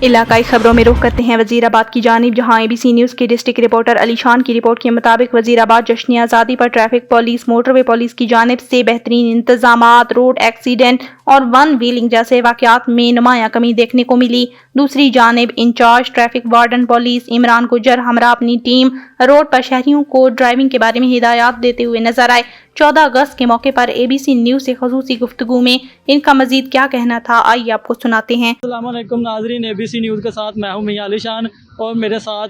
इलाकाई खबरों में रुख करते हैं वजीराबाद की जानिब, जहां ABC न्यूज़ के डिस्ट्रिक्ट रिपोर्टर अली शान की रिपोर्ट के मुताबिक वजीराबाद जश्न आज़ादी पर ट्रैफिक पुलिस, मोटरवे पुलिस की जानिब से बेहतरीन इंतजामात, रोड एक्सीडेंट और वन व्हीलिंग जैसे वाकयात में नुमाया कमी देखने को मिली। दूसरी जानिब incharge traffic warden police Imran Gujjar हमरा अपनी टीम रोड पर शहरियों को ड्राइविंग के बारे में हिदायत देते हुए नजर आए। 14 अगस्त के मौके पर ABC न्यूज़ से खसूसी गुफ्तगू में इनका मजीद क्या कहना था, आइए आपको सुनाते हैं। अस्सलाम वालेकुम नाज़रीन, ABC न्यूज़ के साथ मैं हूं मियां अली शान और मेरे साथ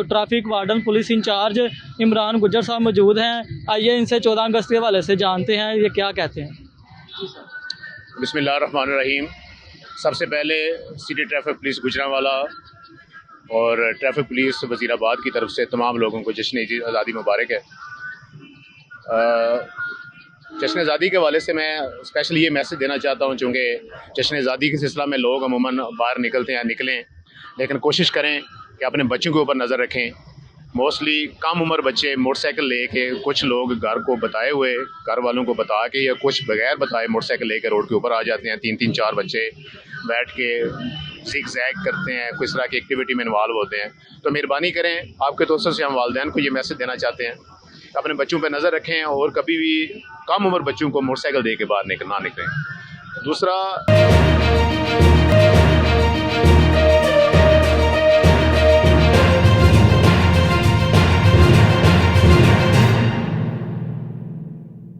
traffic warden police incharge Imran Gujjar साहब मौजूद हैं। आइए इनसे 14 अगस्त के हवाले से जानते हैं ये क्या कहते हैं। बिस्मिल्लाहिर्रहमानिर्रहीम। सबसे पहले सिटी ट्रैफिक पुलिस गुजरांवाला और ट्रैफिक पुलिस वज़ीराबाद की तरफ से तमाम लोगों को जश्न आज़ादी मुबारक है। जश्न आज़ादी के हवाले से मैं स्पेशली ये मैसेज देना चाहता हूँ, चूँकि जश्न आज़ादी के सिलसिला में लोग अमूमन बाहर निकलते हैं, निकलें, लेकिन कोशिश करें कि अपने बच्चों के ऊपर नज़र रखें। मोस्टली कम उम्र बच्चे मोटरसाइकिल लेके, कुछ लोग घर को बताए हुए, घर वालों को बता के या कुछ बगैर बताए मोटरसाइकिल लेकर रोड के ऊपर आ जाते हैं। 3-4 बच्चे बैठ के जिग जैग करते हैं, किस तरह की एक्टिविटी में इन्वॉल्व होते हैं। तो मेहरबानी करें, आपके दोस्तों से हम वालिदैन को ये मैसेज देना चाहते हैं, अपने बच्चों पर नज़र रखें और कभी भी कम उम्र बच्चों को मोटरसाइकिल दे के बाहर ना निकलें। दूसरा